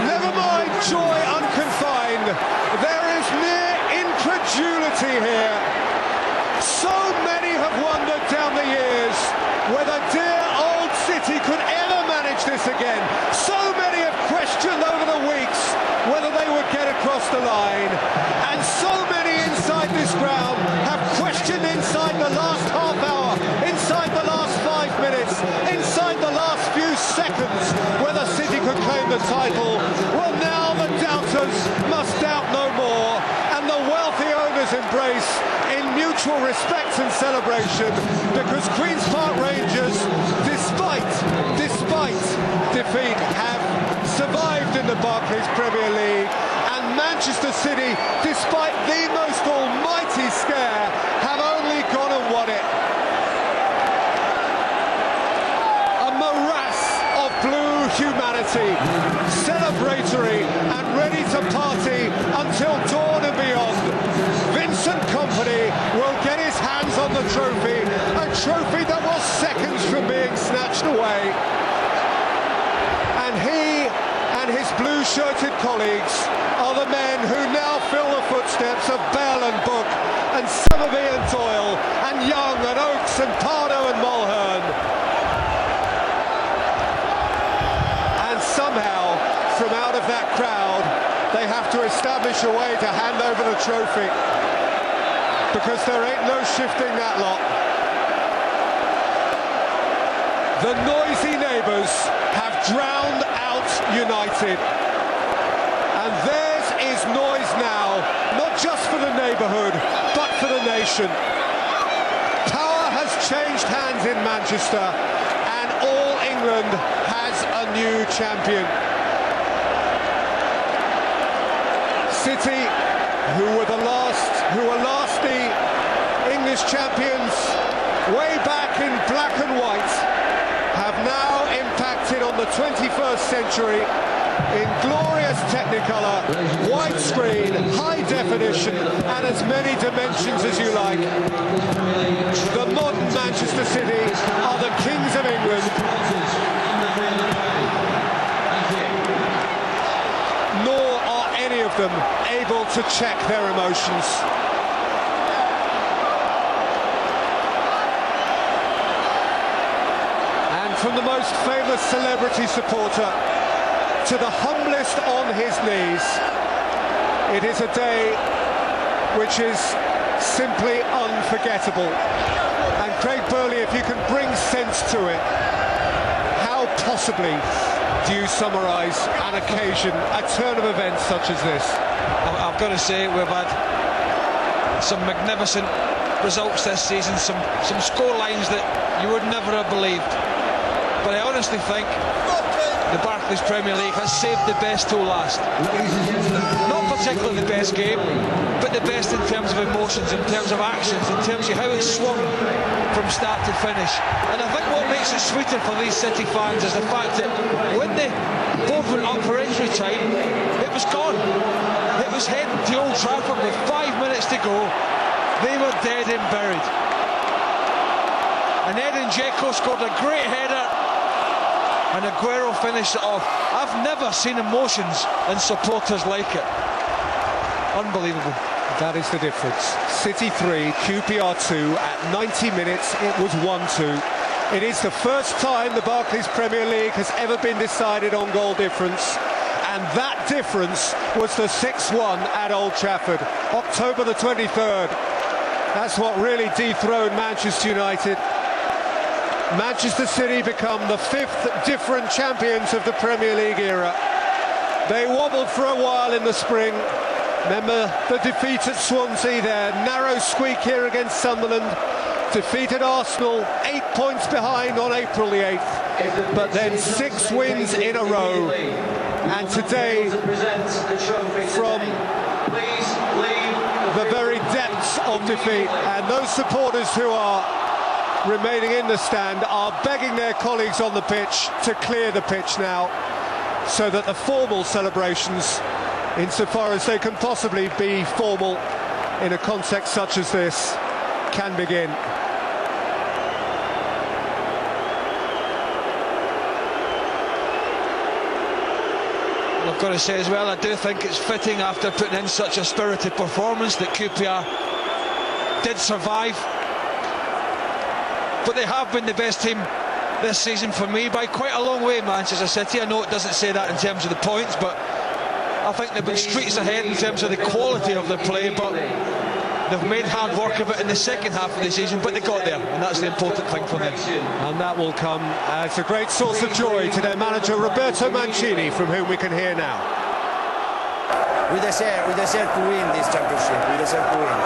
Never mind joy unconfined. There is mere incredulity here. So many have wondered down the years whether dear old City could ever manage this again. So many have questioned over the weeks whether they would get across the line. And so many inside this ground have questioned inside the last half hour, inside the last 5 minutes, inside the last few seconds whether City could claim the title. Well, now the doubters must doubt no more, and the wealthy owners embrace in mutual respect and celebration, because Queen's Park Rangers, despite defeat, have survived in the Barclays Premier League, and Manchester City, despite the most almighty scare, have only gone and won it. A morass of blue humanity, celebratory and ready to party until dawn and beyond. Vincent Kompany will get his hands on the trophy, a trophy that was seconds from being snatched away. And he and his blue-shirted colleagues are the men who now fill the footsteps of Bell and Book and Somerby and Doyle and Young and Oakes and Pardo and Mulhern. And somehow, from out of that crowd, they have to establish a way to hand over the trophy, because there ain't no shifting that lot. The noisy neighbours have drowned out United, and theirs is noise now, not just for the neighbourhood, but for the nation. Power has changed hands in Manchester, and all England has a new champion. City, who were last the English champions way back in black and white, have now impacted on the 21st century in glorious Technicolor, widescreen, high definition, and as many dimensions as you like. The modern Manchester City are the kings of England. Nor are any of them able to check their emotions. From the most famous celebrity supporter to the humblest on his knees, it is a day which is simply unforgettable. And Craig Burley, if you can bring sense to it, how possibly do you summarise an occasion, a turn of events such as this? I've got to say, we've had some magnificent results this season, some score lines that you would never have believed. But I honestly think the Barclays Premier League has saved the best till last. Not particularly the best game, but the best in terms of emotions, in terms of actions, in terms of how it's swung from start to finish. And I think what makes it sweeter for these City fans is the fact that when they both went up for injury time, it was gone. It was heading to Old Trafford with 5 minutes to go. They were dead and buried. And Edin Dzeko scored a great header, and Aguero finished it off. I've never seen emotions and supporters like it. Unbelievable. That is the difference. City 3, QPR 2. At 90 minutes, it was 1-2. It is the first time the Barclays Premier League has ever been decided on goal difference. And that difference was the 6-1 at Old Trafford, October the 23rd. That's what really dethroned Manchester United. Manchester City become the 5th different champions of the Premier League era. They wobbled for a while in the spring. Remember the defeat at Swansea, their narrow squeak here against Sunderland. Defeated Arsenal, 8 points behind on April the 8th. But then 6 wins in a row. And today, from the very depths of defeat, and those supporters who are remaining in the stand are begging their colleagues on the pitch to clear the pitch now, so that the formal celebrations, insofar as they can possibly be formal in a context such as this, can begin. Well, I've got to say as well, I do think it's fitting after putting in such a spirited performance that QPR did survive. But they have been the best team this season for me by quite a long way, Manchester City. I know it doesn't say that in terms of the points, but I think they've been streets ahead in terms of the quality of their play, but they've made hard work of it in the second half of the season, but they got there, and that's the important thing for them. And that will come as a great source of joy to their manager Roberto Mancini, from whom we can hear now. We deserve to win this championship. We deserve to win.